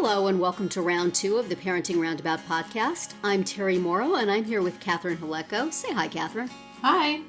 Hello and welcome to round 2 of the Parenting Roundabout podcast. I'm Terry Morrow and I'm here with Catherine Haleko. Say hi, Catherine. Hi.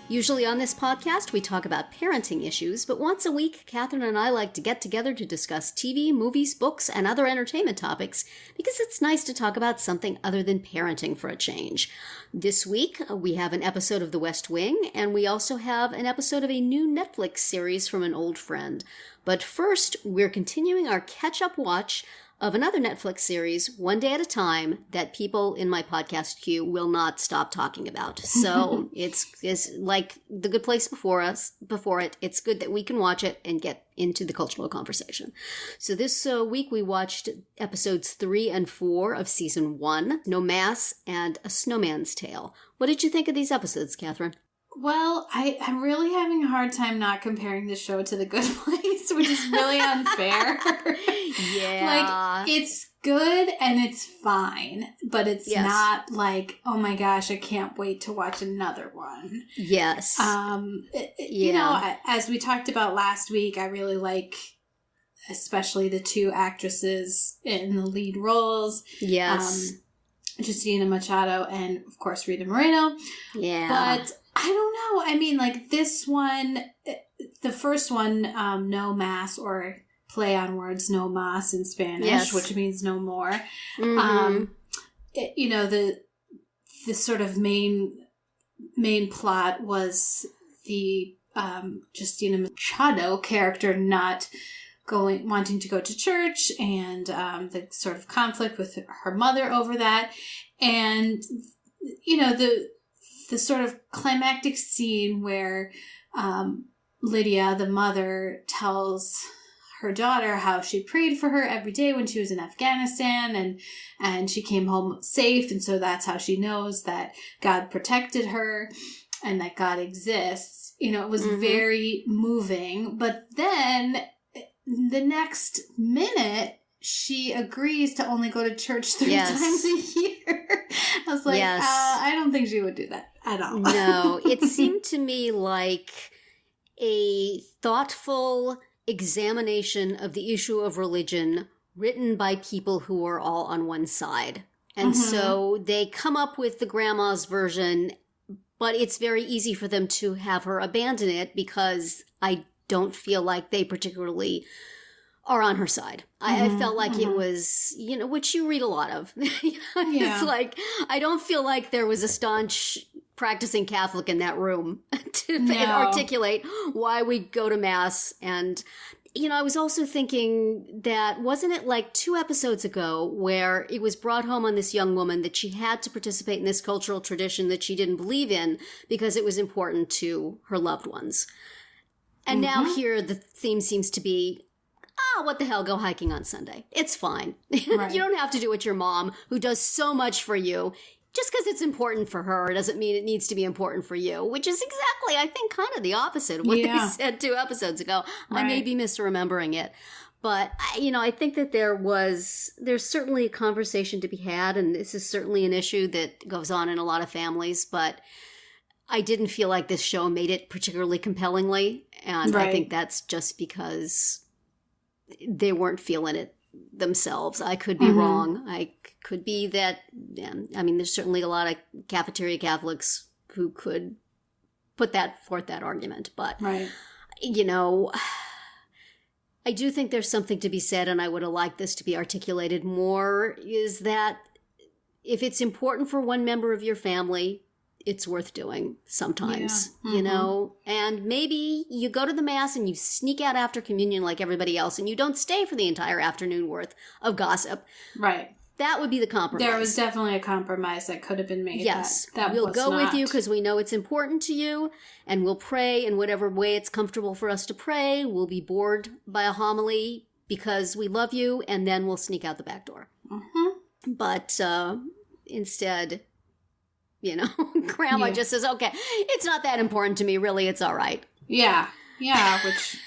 Usually on this podcast we talk about parenting issues, but once a week Catherine and I like to get together to discuss TV, movies, books, and other entertainment topics because it's nice to talk about something other than parenting for a change. This week we have an episode of The West Wing, and we also have an episode of a new Netflix series from an old friend. But first, we're continuing our catch-up watch of another Netflix series, One Day at a Time, that people in my podcast queue will not stop talking about. So it's like The Good Place before it. It's good that we can watch it and get into the cultural conversation. So this week we watched episodes 3 and 4 of season 1, No Mass and A Snowman's Tale. What did you think of these episodes, Catherine? Well, I'm really having a hard time not comparing the show to The Good Place, which is really unfair. Yeah. Like, it's good and it's fine, but it's not like, oh my gosh, I can't wait to watch another one. Yes. You know, as we talked about last week, I really like especially the two actresses in the lead roles. Yes. Justina Machado and, of course, Rita Moreno. Yeah. But I don't know. I mean, like this one, the first one, No Mass, or play on words, No Mas in Spanish, which means no more. Mm-hmm. You know, the sort of main plot was the Justina Machado character not wanting to go to church, and the sort of conflict with her mother over that, and you know the sort of climactic scene where Lydia, the mother, tells her daughter how she prayed for her every day when she was in Afghanistan, and she came home safe, and so that's how she knows that God protected her and that God exists. You know, it was very moving, but then the next minute she agrees to only go to church 3 times a year. I was like, I don't think she would do that at all. No, it seemed to me like a thoughtful examination of the issue of religion written by people who are all on one side. And so they come up with the grandma's version, but it's very easy for them to have her abandon it because I don't feel like they particularly are on her side. I felt like it was, you know, which you read a lot of. It's like, I don't feel like there was a staunch practicing Catholic in that room to articulate why we go to Mass. And, you know, I was also thinking that, wasn't it like 2 episodes ago where it was brought home on this young woman that she had to participate in this cultural tradition that she didn't believe in because it was important to her loved ones. And now here the theme seems to be, what the hell, go hiking on Sunday. It's fine. Right. You don't have to do it your mom, who does so much for you. Just because it's important for her doesn't mean it needs to be important for you, which is exactly, I think, kind of the opposite of what they said 2 episodes ago. Right. I may be misremembering it. But, you know, I think that there's certainly a conversation to be had, and this is certainly an issue that goes on in a lot of families, but I didn't feel like this show made it particularly compellingly, and I think that's just because they weren't feeling it themselves. I could be wrong. I could be that, I mean, there's certainly a lot of cafeteria Catholics who could put forth that argument, but, you know, I do think there's something to be said, and I would have liked this to be articulated more, is that if it's important for one member of your family, it's worth doing sometimes, you know, and maybe you go to the Mass and you sneak out after communion like everybody else, and you don't stay for the entire afternoon worth of gossip. Right. That would be the compromise. There was definitely a compromise that could have been made. Yes. We'll go with you because we know it's important to you, and we'll pray in whatever way it's comfortable for us to pray. We'll be bored by a homily because we love you, and then we'll sneak out the back door. But instead, you know, Grandma just says, okay, it's not that important to me, really, it's all right. Yeah, which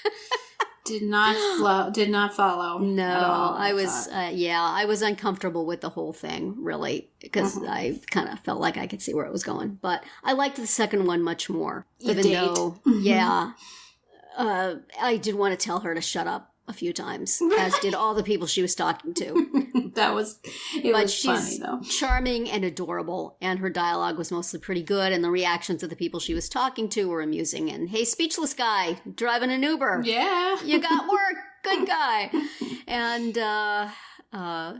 did not follow. No, I was uncomfortable with the whole thing, really, because I kind of felt like I could see where it was going. But I liked the second one much more, even though, I did want to tell her to shut up a few times, as did all the people she was talking to. It was funny, though. Charming and adorable, and her dialogue was mostly pretty good, and the reactions of the people she was talking to were amusing. And, hey, speechless guy, driving an Uber. Yeah. You got work. Good guy. And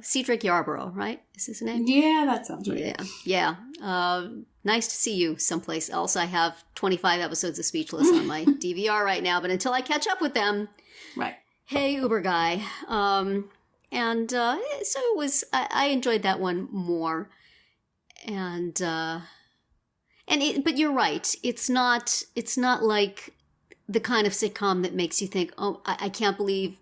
Cedric Yarborough, right? Is his name? Yeah, that sounds right. Yeah. Nice to see you someplace else. I have 25 episodes of Speechless on my DVR right now, but until I catch up with them... Right. Hey, Uber guy. So it was, I enjoyed that one more. But you're right. It's not like the kind of sitcom that makes you think, oh, I can't believe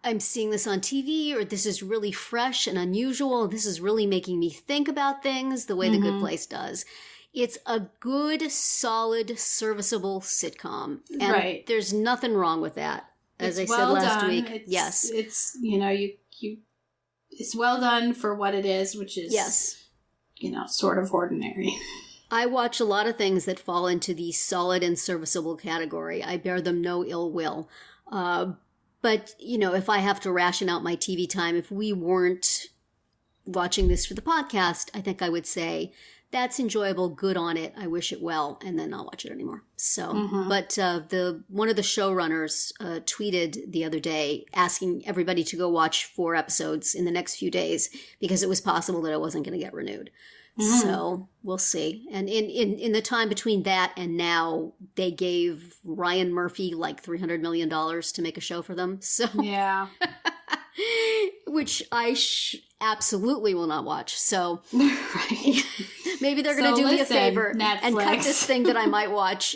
I'm seeing this on TV, or this is really fresh and unusual. This is really making me think about things the way The Good Place does. It's a good, solid, serviceable sitcom. And there's nothing wrong with that. As I said last week, yes. It's, it's well done for what it is, which is, sort of ordinary. I watch a lot of things that fall into the solid and serviceable category. I bear them no ill will. But, if I have to ration out my TV time, if we weren't watching this for the podcast, I think I would say, that's enjoyable, good on it, I wish it well, and then not watch it anymore. So, but one of the showrunners tweeted the other day asking everybody to go watch 4 episodes in the next few days because it was possible that it wasn't going to get renewed. So we'll see. And in the time between that and now, they gave Ryan Murphy like $300 million to make a show for them. So yeah. Which I absolutely will not watch. So maybe they're going to do me a favor Netflix. And cut this thing that I might watch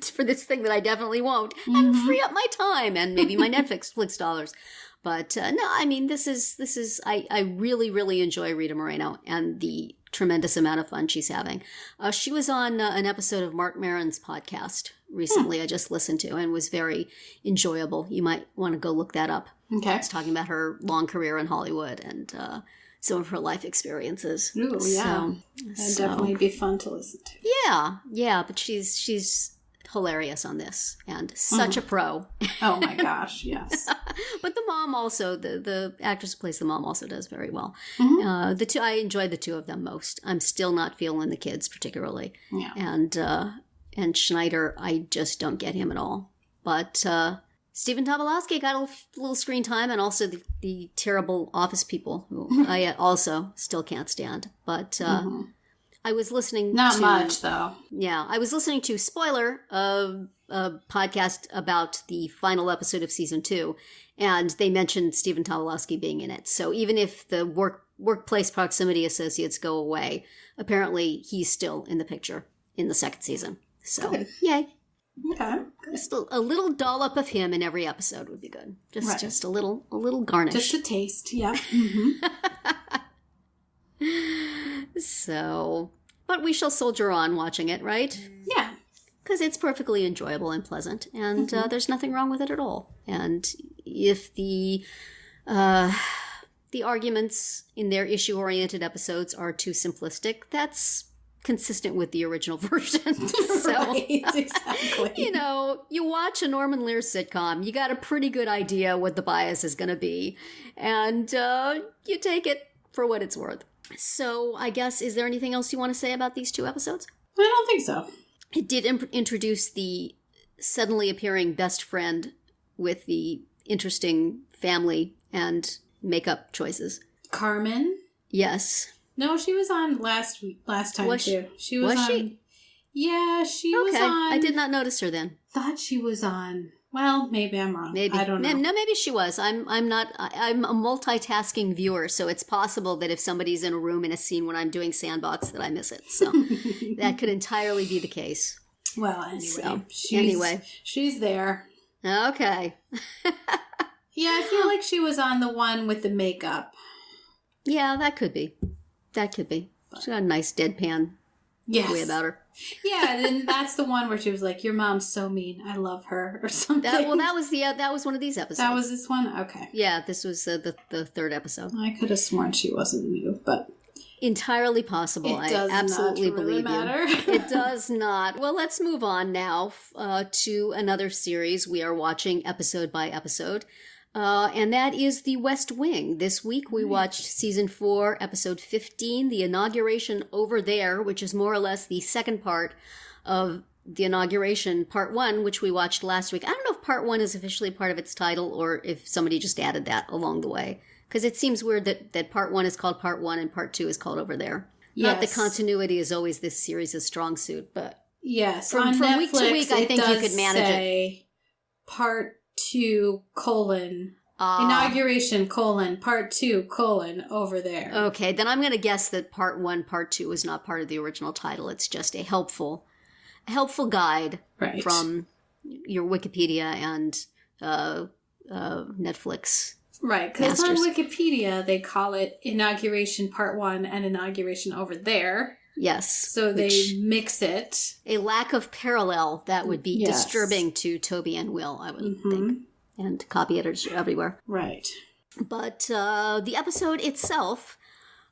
for this thing that I definitely won't, and free up my time and maybe my Netflix dollars. But no, I mean, this is I really, really enjoy Rita Moreno and the tremendous amount of fun she's having. She was on an episode of Marc Maron's podcast recently. I just listened to, and was very enjoyable. You might want to go look that up. Okay. It's talking about her long career in Hollywood and some of her life experiences. Ooh, yeah. That'd definitely be fun to listen to. Yeah, but she's hilarious on this and such a pro. Oh my gosh, yes. But the mom also, the actress who plays the mom also does very well. The two, I enjoy the two of them most. I'm still not feeling the kids particularly. Yeah. And Schneider, I just don't get him at all. But Stephen Tobolowsky got a little screen time, and also the terrible Office people who I also still can't stand. But I was listening Not much, though. Yeah, I was listening to, spoiler, a podcast about the final episode of season 2, and they mentioned Stephen Tobolowsky being in it. So even if the workplace proximity associates go away, apparently he's still in the picture in the second season. So, good. Yay. Okay. Just a little dollop of him in every episode would be good. Just a little garnish. Just a taste, yeah. So, but we shall soldier on watching it, right? Yeah. Because it's perfectly enjoyable and pleasant, and there's nothing wrong with it at all. And if the arguments in their issue-oriented episodes are too simplistic, that's consistent with the original version. So, right, exactly. You watch a Norman Lear sitcom, you got a pretty good idea what the bias is going to be, and you take it for what it's worth. So, I guess, is there anything else you want to say about these 2 episodes? I don't think so. It did introduce the suddenly appearing best friend with the interesting family and makeup choices. Carmen? Yes. No, she was on last time too. She was on. She? Yeah, she was on. I did not notice her then. Thought she was on. Well, maybe I'm wrong. Maybe. I don't know. No, maybe she was. I'm not. I'm a multitasking viewer, so it's possible that if somebody's in a room in a scene when I'm doing Sandbox, that I miss it. So that could entirely be the case. Well, anyway, she's there. Okay. Yeah, I feel like she was on the one with the makeup. Yeah, that could be. She got a nice deadpan way about her. Yeah, then that's the one where she was like, "Your mom's so mean. I love her," or something. That was one of these episodes. That was this one? Okay. Yeah, this was the 3rd episode. I could have sworn she wasn't new, but Entirely possible. It does I absolutely not really believe matter. you. It does not. Well, let's move on now to another series we are watching episode by episode. And that is The West Wing. This week we watched season 4, episode 15, The Inauguration Over There, which is more or less the second part of The Inauguration, part 1, which we watched last week. I don't know if part 1 is officially part of its title or if somebody just added that along the way. Because it seems weird that part 1 is called part 1 and part 2 is called Over There. Yes. Not that continuity is always this series' strong suit, but yes, from Netflix, week to week, I think you could manage it. Part 2, inauguration, part 2, Over There. Okay, then I'm going to guess that part 1, part 2 is not part of the original title. It's just a helpful guide from your Wikipedia and Netflix. Right, because on Wikipedia, they call it Inauguration Part 1 and Inauguration Over There. Yes. So they mix it. A lack of parallel that would be disturbing to Toby and Will, I would think. And copy editors are everywhere. Right. But the episode itself,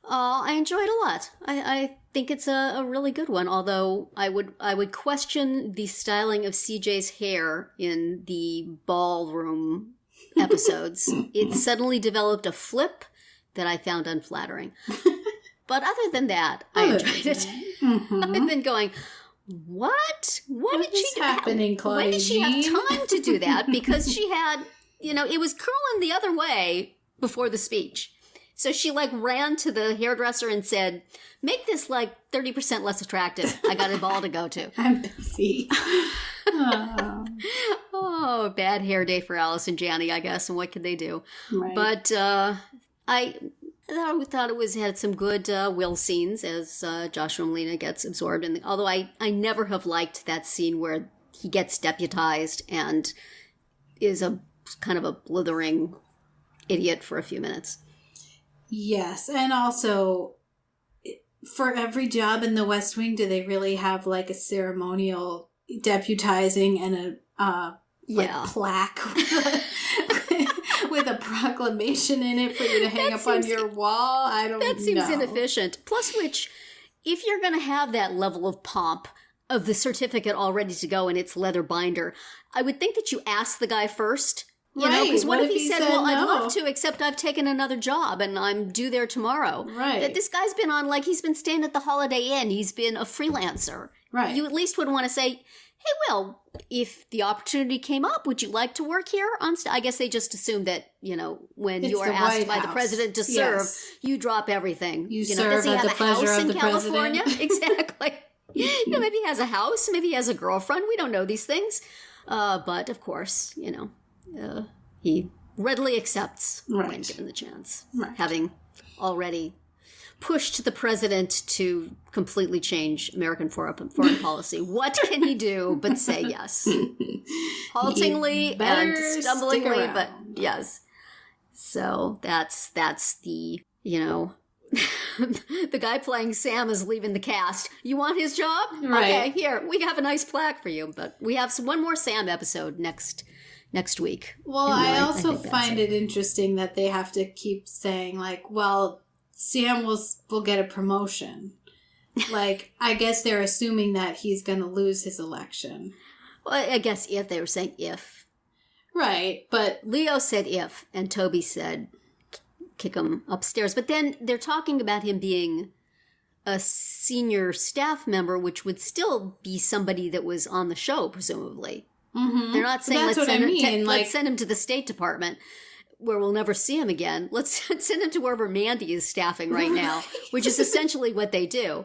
I enjoyed a lot. I think it's a really good one, although I would question the styling of CJ's hair in the ballroom episodes. It suddenly developed a flip that I found unflattering. But other than that, I enjoyed it. I've been going, what did she do? Happening, Claudia? When did she have time to do that? Because she had, it was curling the other way before the speech. So she ran to the hairdresser and said, make this 30% less attractive. I got a ball to go to. I'm busy. Oh, bad hair day for Alice and Janney, I guess. And what could they do? Right. But I thought it had some good Will scenes as Joshua Malina gets absorbed. Although I never have liked that scene where he gets deputized and is a kind of a blithering idiot for a few minutes. Yes, and also, for every job in the West Wing, do they really have a ceremonial deputizing and a plaque with a proclamation in it for you to hang up on your wall? I don't know. That seems inefficient. Plus which, if you're going to have that level of pomp of the certificate all ready to go in its leather binder, I would think that you ask the guy first. Because what if he said, well, no. I'd love to, except I've taken another job and I'm due there tomorrow. Right. That this guy's been on, he's been staying at the Holiday Inn. He's been a freelancer. Right. You at least would want to say, hey, Will, if the opportunity came up, would you like to work here? I guess they just assume that, when you are asked by the president to serve, you drop everything. You serve does he have a house in California? Exactly. Maybe he has a house. Maybe he has a girlfriend. We don't know these things. But, of course, he readily accepts when given the chance, having already pushed the president to completely change American foreign policy. What can he do but say yes? Haltingly and stumblingly, but yes. So that's the, the guy playing Sam is leaving the cast. You want his job? Right. Okay, here, we have a nice plaque for you. But we have one more Sam episode next week. Well, I also find it interesting that they have to keep saying, Sam will get a promotion. I guess they're assuming that he's going to lose his election. Well, I guess if they were saying if. Right, but Leo said if, and Toby said kick him upstairs. But then they're talking about him being a senior staff member, which would still be somebody that was on the show, presumably. Mm-hmm. They're not saying let's send him to the State Department where we'll never see him again. Let's send him to wherever Mandy is staffing right now, which is essentially what they do.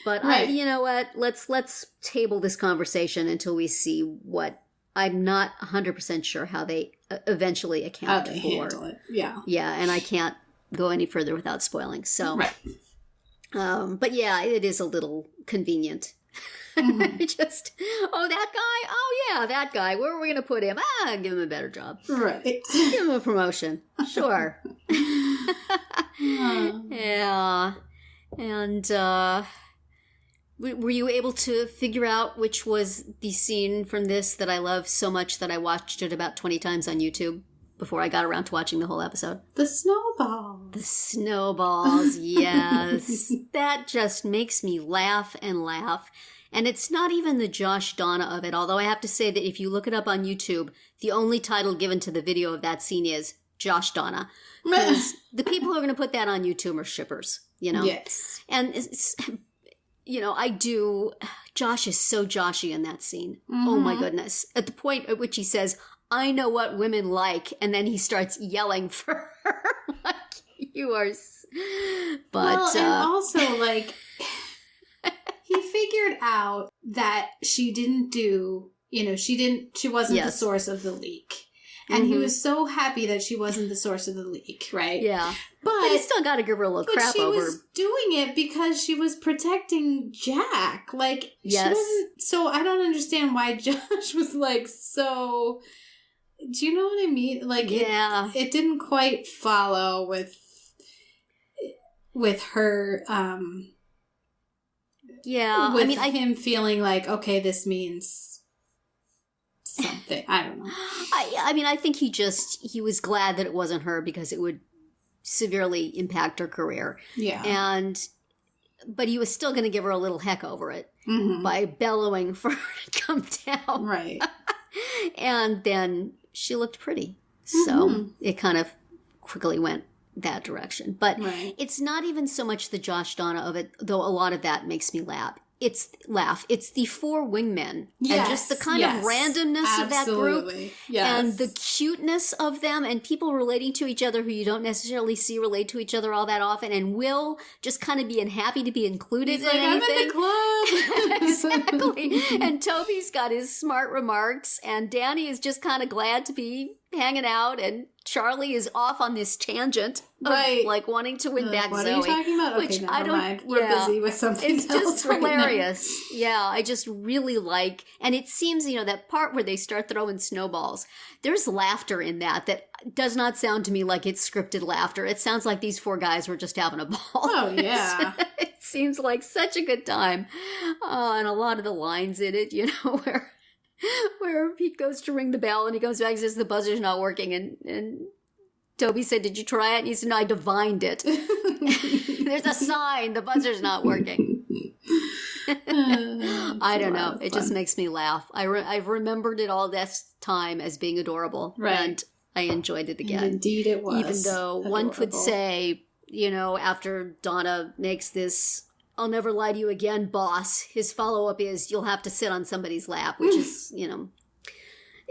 But you know what? Let's table this conversation until we see what. I'm not 100% sure how they eventually account for. Handle it. Yeah. Yeah, and I can't go any further without spoiling. So, but yeah, it is a little convenient. Mm-hmm. That guy? Oh, yeah, that guy. Where are we going to put him? Give him a better job. Right. Give him a promotion. Sure. Yeah. And, were you able to figure out which was the scene from this that I love so much that I watched it about 20 times on YouTube? before I got around to watching the whole episode. The snowballs. The snowballs, yes. That just makes me laugh and laugh. And it's not even the Josh Donna of it, although I have to say that if you look it up on YouTube, the only title given to the video of that scene is Josh Donna. Because the people who are going to put that on YouTube are shippers, you know? Yes. And, Josh is so Joshy in that scene. Mm-hmm. Oh my goodness. At the point at which he says, I know what women like, and then he starts yelling for her. Like, you are... But, and also, like... He figured out that she didn't do, she wasn't the source of the leak. And he was so happy that she wasn't the source of the leak, right? Yeah. But he still got to give her a little crap over. But she was doing it because she was protecting Jack. Like, yes. She wasn't, so I don't understand why Josh was like so, do you know what I mean? Like, yeah. It didn't quite follow with her, yeah, with him feeling like, okay, this means something. I don't know. I think he was glad that it wasn't her because it would severely impact her career. Yeah. But he was still going to give her a little heck over it by bellowing for her to come down. Right. And then she looked pretty. So it kind of quickly went that direction. But it's not even so much the Josh Donna of it, though a lot of that makes me laugh. It's the four wingmen. Yes, and just the kind of randomness of that group. Yes. And the cuteness of them and people relating to each other who you don't necessarily see relate to each other all that often. And Will just kind of being happy to be included in anything. I'm in the club. Exactly. And Toby's got his smart remarks. And Danny is just kind of glad to be hanging out, and Charlie is off on this tangent of like wanting to win back what Zoe. What are you talking about? Which okay, I don't. Mind. We're busy with something. It's just hilarious. Yeah, I just really like, and it seems that part where they start throwing snowballs. There's laughter in that does not sound to me like it's scripted laughter. It sounds like these four guys were just having a ball. Oh yeah. It seems like such a good time, and a lot of the lines in it, where he goes to ring the bell and he goes back and says the buzzer's not working, and Toby said, did you try it? And he said, no, I divined it. There's a sign, the buzzer's not working. I don't know. It just makes me laugh. I've remembered it all this time as being adorable. Right. And I enjoyed it again. And indeed it was. Even though one could say, after Donna makes this I'll never lie to you again, boss. His follow-up is, you'll have to sit on somebody's lap, which is,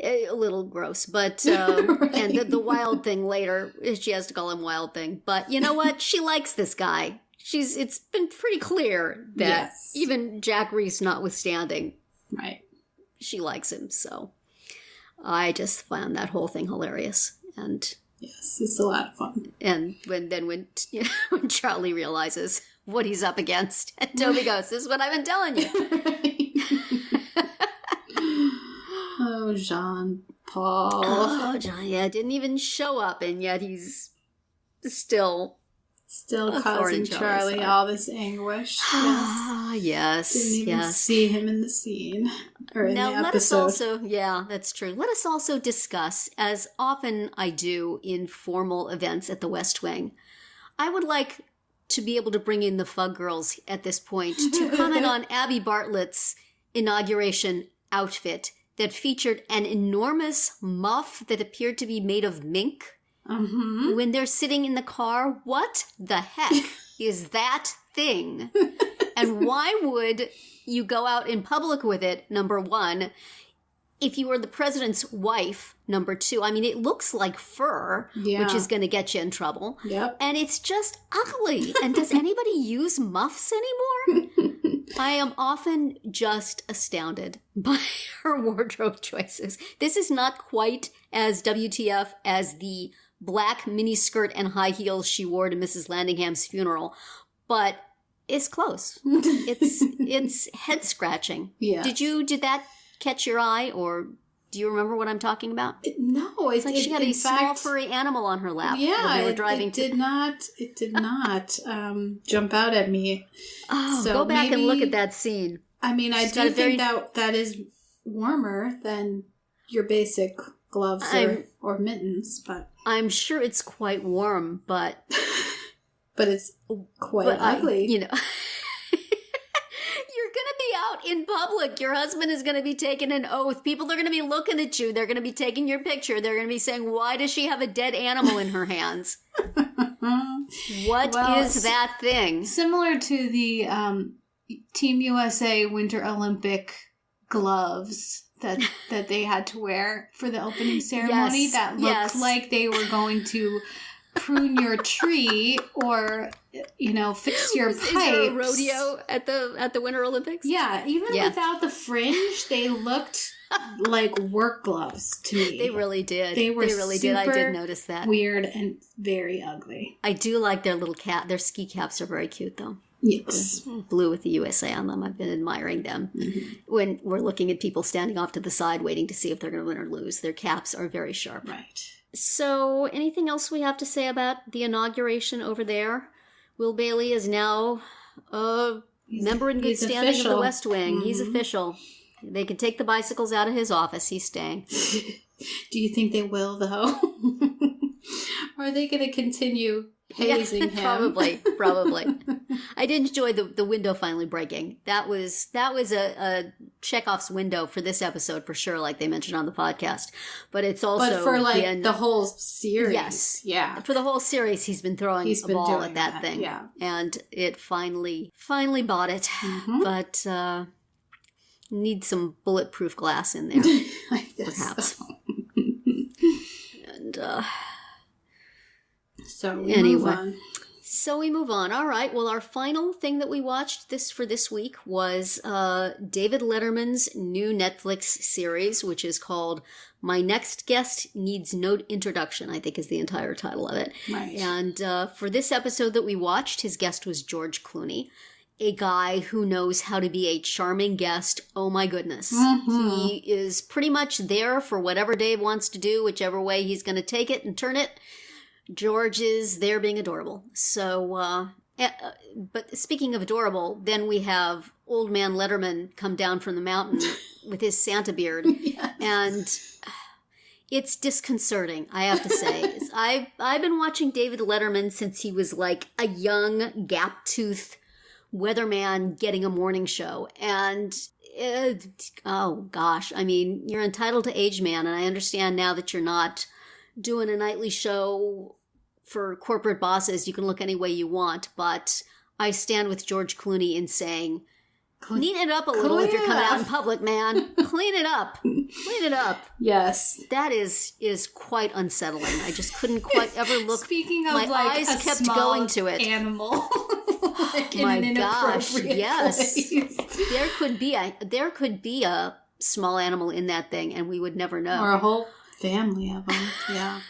a little gross. But, and the Wild Thing later, she has to call him Wild Thing. But you know what? She likes this guy. It's been pretty clear that even Jack Reese notwithstanding, she likes him. So I just found that whole thing hilarious. And yes, it's a lot of fun. And when Charlie realizes what he's up against, and Toby goes, this is what I've been telling you. Oh, Jean-Paul. Oh, John, didn't even show up, and yet he's still causing Charlie all this anguish. Yes. Didn't even see him in the scene or in the episode. Let us also, that's true. Let us also discuss, as often I do in formal events at the West Wing, I would like to be able to bring in the Fug Girls at this point to comment on Abby Bartlet's inauguration outfit that featured an enormous muff that appeared to be made of mink. Mm-hmm. When they're sitting in the car, what the heck is that thing? And why would you go out in public with it, number one, if you were the president's wife, number two? I mean, it looks like fur, which is going to get you in trouble. Yep. And it's just ugly. And does anybody use muffs anymore? I am often just astounded by her wardrobe choices. This is not quite as WTF as the black miniskirt and high heels she wore to Mrs. Landingham's funeral, but it's close. It's head scratching. Yeah. Did that catch your eye, or do you remember what I'm talking about? No, it's like she had a small furry animal on her lap. Yeah, they were driving it did not jump out at me. Oh, so go back and look at that scene. I mean, I do think that is warmer than your basic gloves or mittens, but I'm sure it's quite warm, but but it's quite ugly. You're going to be out in public. Your husband is going to be taking an oath. People are going to be looking at you. They're going to be taking your picture. They're going to be saying, "Why does she have a dead animal in her hands?" What is that thing? Similar to the Team USA Winter Olympic gloves that they had to wear for the opening ceremony that looked like they were going to prune your tree or, fix your pipes. Is there a rodeo at the Winter Olympics? Yeah, even without the fringe, they looked like work gloves to me. They really did. They really did. I did notice that. Weird and very ugly. I do like their little cap. Their ski caps are very cute, though. Yes. Blue with the USA on them. I've been admiring them. Mm-hmm. When we're looking at people standing off to the side waiting to see if they're going to win or lose, their caps are very sharp. Right. So, anything else we have to say about the inauguration over there? Will Bailey is now a member in good standing of the West Wing. Mm-hmm. He's official. They can take the bicycles out of his office. He's staying. Do you think they will, though? Or are they going to continue hazing him? Probably. I did enjoy the window finally breaking. That was a Chekhov's window for this episode for sure, like they mentioned on the podcast. But it's also for the whole series. Yes, yeah. For the whole series, he's been throwing a ball at that thing, yeah. And it finally bought it. Mm-hmm. But need some bulletproof glass in there, perhaps. So. And so we move on. So we move on. All right. Well, our final thing that we watched this week was David Letterman's new Netflix series, which is called My Next Guest Needs No Introduction, I think is the entire title of it. Right. And for this episode that we watched, his guest was George Clooney, a guy who knows how to be a charming guest. Oh my goodness. Mm-hmm. He is pretty much there for whatever Dave wants to do, whichever way he's going to take it and turn it. George is there being adorable. So, but speaking of adorable, then we have old man Letterman come down from the mountain with his Santa beard. Yes. And it's disconcerting, I have to say. I've been watching David Letterman since he was like a young, gap-toothed weatherman getting a morning show. And oh gosh, I mean, you're entitled to age, man, and I understand now that you're not doing a nightly show for corporate bosses. You can look any way you want, but I stand with George Clooney in saying, clean it up a little if you're coming out in public, man. Clean it up. Clean it up. Yes. That is quite unsettling. I just couldn't quite ever look. Speaking of my like eyes a kept small going to it. Animal. Like my gosh, yes. Place. There could be a small animal in that thing and we would never know. Or a whole family of them. Yeah.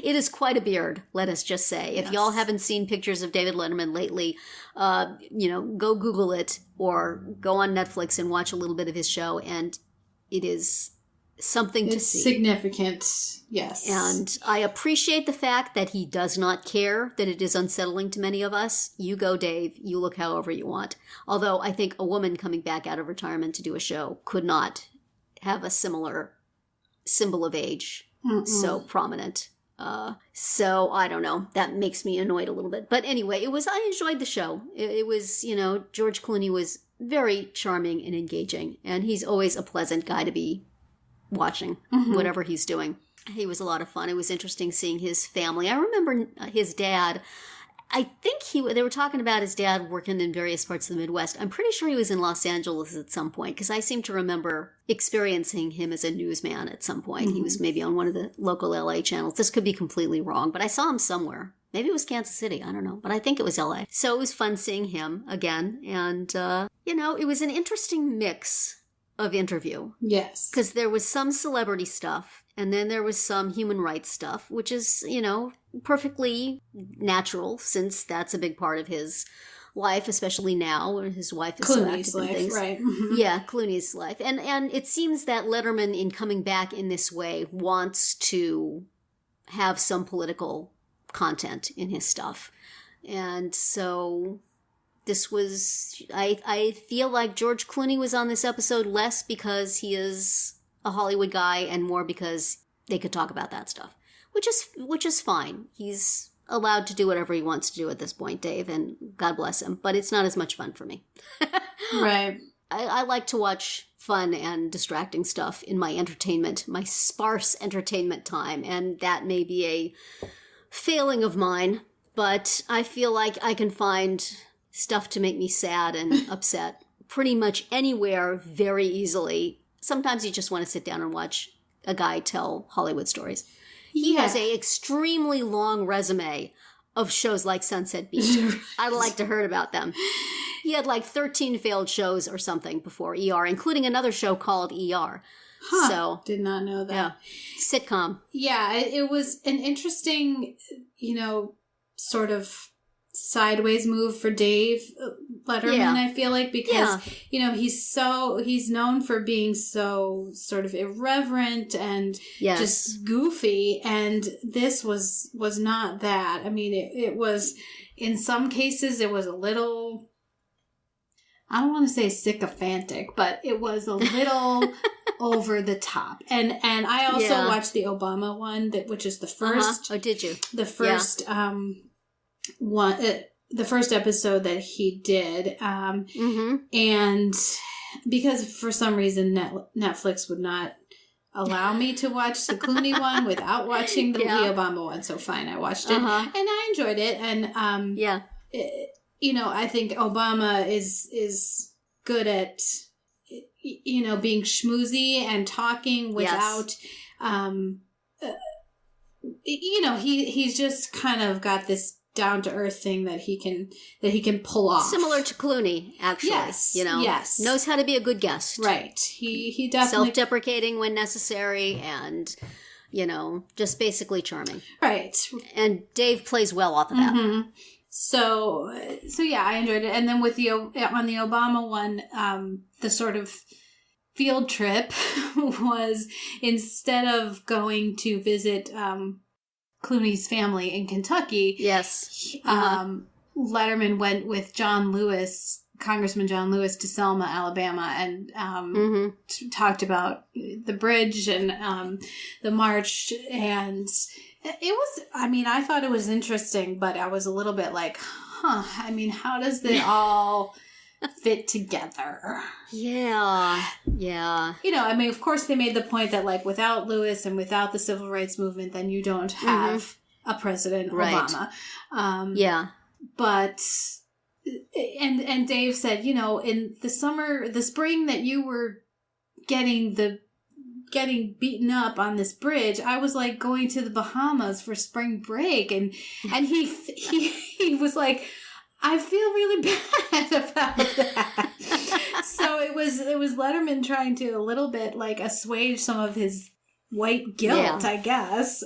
It is quite a beard, let us just say. If y'all haven't seen pictures of David Letterman lately, go Google it or go on Netflix and watch a little bit of his show, and it is something to see. It's significant, yes. And I appreciate the fact that he does not care that it is unsettling to many of us. You go, Dave. You look however you want. Although I think a woman coming back out of retirement to do a show could not have a similar symbol of age so prominent. So I don't know. That makes me annoyed a little bit. But anyway, I enjoyed the show. It was, George Clooney was very charming and engaging, and he's always a pleasant guy to be watching whatever he's doing. He was a lot of fun. It was interesting seeing his family. I remember his dad. I think they were talking about his dad working in various parts of the Midwest. I'm pretty sure he was in Los Angeles at some point, because I seem to remember experiencing him as a newsman at some point. He was maybe on one of the local LA channels. This could be completely wrong, but I saw him somewhere. Maybe it was Kansas City. I don't know, but I think it was LA. So it was fun seeing him again. And, it was an interesting mix of interview. Yes. Because there was some celebrity stuff, and then there was some human rights stuff, which is, perfectly natural, since that's a big part of his life, especially now when his wife is Clooney's so active in things. Right. Yeah, Clooney's life. And it seems that Letterman, in coming back in this way, wants to have some political content in his stuff. And so this was, I feel like George Clooney was on this episode less because he is a Hollywood guy and more because they could talk about that stuff, which is fine. He's allowed to do whatever he wants to do at this point, Dave, and God bless him. But it's not as much fun for me. Right. I like to watch fun and distracting stuff in my entertainment, my sparse entertainment time, and that may be a failing of mine, but I feel like I can find stuff to make me sad and upset pretty much anywhere very easily. Sometimes you just want to sit down and watch a guy tell Hollywood stories. He has a extremely long resume of shows like Sunset Beach. I'd like to heard about them. He had like 13 failed shows or something before ER, including another show called ER. Huh. So did not know that. Yeah. Sitcom. Yeah, it was an interesting, sort of sideways move for Dave Letterman, I feel like, because, he's known for being so sort of irreverent and just goofy, and this was not that. I mean, it was, in some cases, it was a little, I don't want to say sycophantic, but it was a little over the top. And I also watched the Obama one, which is the first. Oh, did you? The first one, the first episode that he did. And because for some reason Netflix would not allow me to watch the Clooney one without watching the Obama one. So fine, I watched it and I enjoyed it. And I think Obama is good at being schmoozy and talking without he's just kind of got this down to earth thing that he can pull off. Similar to Clooney, actually. Yes. Knows how to be a good guest. Right. He definitely self-deprecating when necessary and just basically charming. Right. And Dave plays well off of that. Mm-hmm. So yeah, I enjoyed it. And then with on the Obama one, the sort of field trip was, instead of going to visit Clooney's family in Kentucky, Letterman went with Congressman John Lewis, to Selma, Alabama, and talked about the bridge and the march. And it was, I thought it was interesting, but I was a little bit like, how does it all fit together? Yeah. Of course they made the point that, like, without Lewis and without the civil rights movement, then you don't have a President Obama. But, and Dave said, in the spring that you were getting beaten up on this bridge, I was like going to the Bahamas for spring break, and he was like, I feel really bad about that. So it was Letterman trying to a little bit like assuage some of his white guilt, I guess,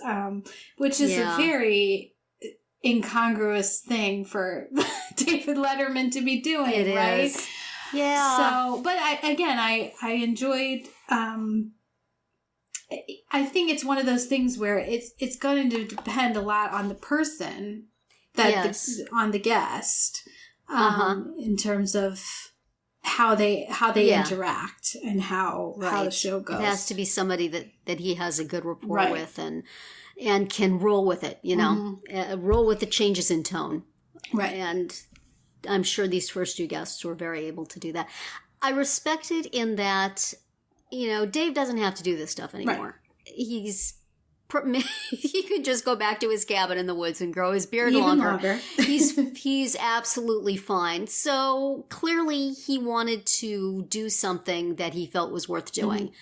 which is a very incongruous thing for David Letterman to be doing, right? Is. Yeah. So, but I enjoyed. I think it's one of those things where it's going to depend a lot on the person. On the guest, in terms of how they interact and how the show goes. It has to be somebody that he has a good rapport with and can roll with it, roll with the changes in tone. Right. And I'm sure these first two guests were very able to do that. I respect it in that, Dave doesn't have to do this stuff anymore. Right. He could just go back to his cabin in the woods and grow his beard longer. He's absolutely fine. So clearly he wanted to do something that he felt was worth doing.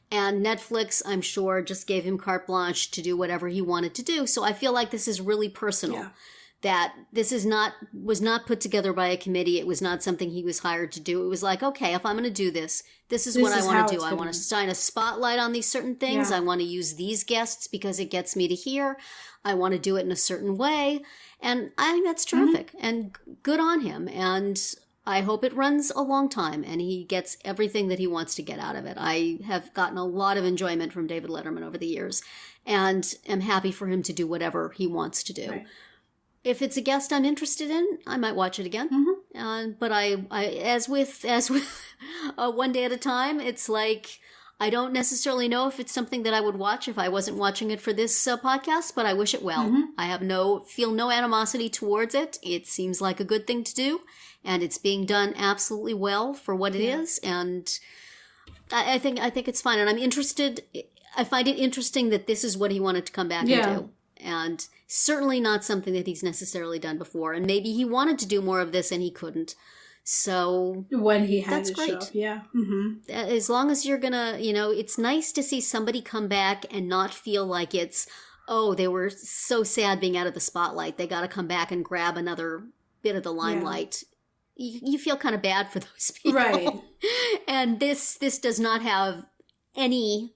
And Netflix, I'm sure, just gave him carte blanche to do whatever he wanted to do. So I feel like this is really personal. Yeah. That this was not put together by a committee. It was not something he was hired to do. It was like, okay, if I'm going to do this is what I want to do. I want to shine a spotlight on these certain things. Yeah. I want to use these guests because it gets me to here. I want to do it in a certain way. And I think that's terrific and good on him. And I hope it runs a long time and he gets everything that he wants to get out of it. I have gotten a lot of enjoyment from David Letterman over the years and am happy for him to do whatever he wants to do. Right. If it's a guest I'm interested in, I might watch it again. But I as with One Day at a Time, it's like I don't necessarily know if it's something that I would watch if I wasn't watching it for this podcast, but I wish it well. I have feel no animosity towards it. It seems like a good thing to do, and it's being done absolutely well for what it is. And I think it's fine. And I'm interested. I find it interesting that this is what he wanted to come back and do. And certainly not something that he's necessarily done before. And maybe he wanted to do more of this and he couldn't. So when he had that's great. Show. As long as you're gonna, it's nice to see somebody come back and not feel like it's, oh, they were so sad being out of the spotlight. They got to come back and grab another bit of the limelight. You feel kind of bad for those people, right? And this does not have any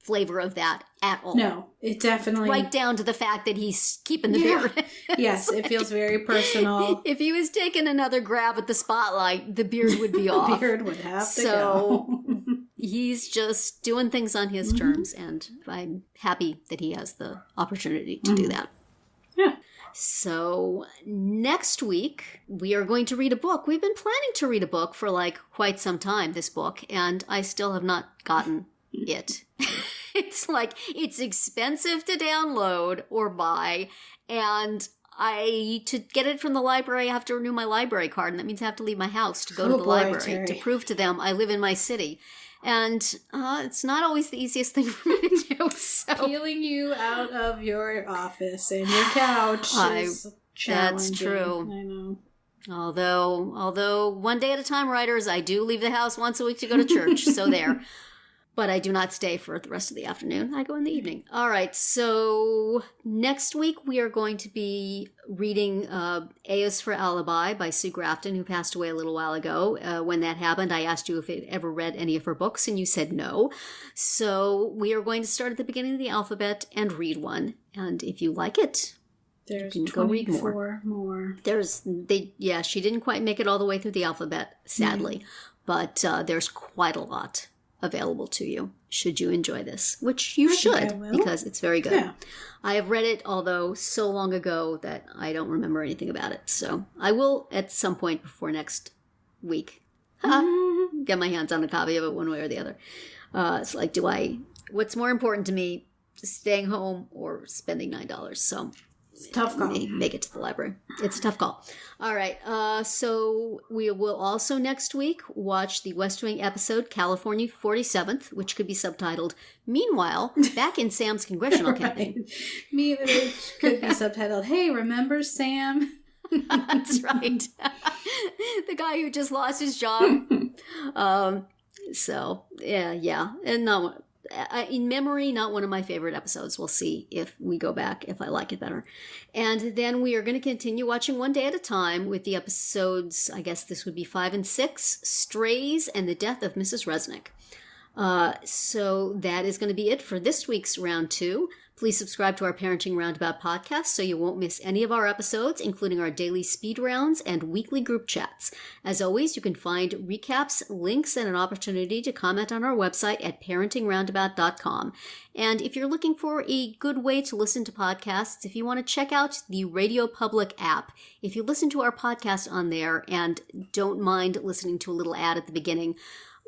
flavor of that at all. No, it definitely... Right down to the fact that he's keeping the beard. Yes, it feels very personal. If he was taking another grab at the spotlight, the beard would be off. The beard would have to go. He's just doing things on his terms, and I'm happy that he has the opportunity to do that. Yeah. So next week, we are going to read a book. We've been planning to read a book for quite some time, this book, and I still have not gotten it. It's expensive to download or buy, and to get it from the library, I have to renew my library card, and that means I have to leave my house to go to the library to prove to them I live in my city. And it's not always the easiest thing for me to do. So. Peeling you out of your office and your couch is challenging. That's true. I know. Although one day at a time, writers, I do leave the house once a week to go to church. So there. But I do not stay for the rest of the afternoon. I go in the evening. All right. So next week we are going to be reading A is for Alibi by Sue Grafton, who passed away a little while ago. When that happened, I asked you if you'd ever read any of her books, and you said no. So we are going to start at the beginning of the alphabet and read one. And if you like it, there's you can go read more. She didn't quite make it all the way through the alphabet, sadly. But there's quite a lot available to you should you enjoy this, which you should, because it's very good. Yeah. I have read it, although so long ago that I don't remember anything about it. So I will at some point before next week get my hands on a copy of it one way or the other. It's like, what's more important to me, staying home or spending $9? So tough call. Make it to the library. It's a tough call. All right. So we will also next week watch the West Wing episode California 47th, which could be subtitled "Meanwhile, Back in Sam's Congressional Campaign." It could be subtitled, "Hey, remember Sam?" That's right. The guy who just lost his job. So yeah, and no. In memory, not one of my favorite episodes. We'll see if we go back, if I like it better. And then we are going to continue watching one day at a time with the episodes, I guess this would be 5 and 6, Strays and the Death of Mrs. Resnick. So that is going to be it for this week's Round 2. Please subscribe to our Parenting Roundabout podcast so you won't miss any of our episodes, including our daily speed rounds and weekly group chats. As always, you can find recaps, links, and an opportunity to comment on our website at parentingroundabout.com. And if you're looking for a good way to listen to podcasts, if you want to check out the Radio Public app, if you listen to our podcast on there and don't mind listening to a little ad at the beginning,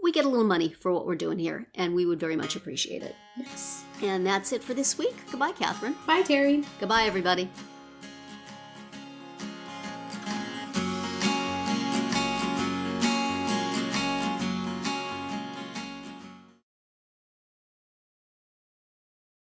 we get a little money for what we're doing here, and we would very much appreciate it. Yes. And that's it for this week. Goodbye, Catherine. Bye, Terry. Goodbye, everybody.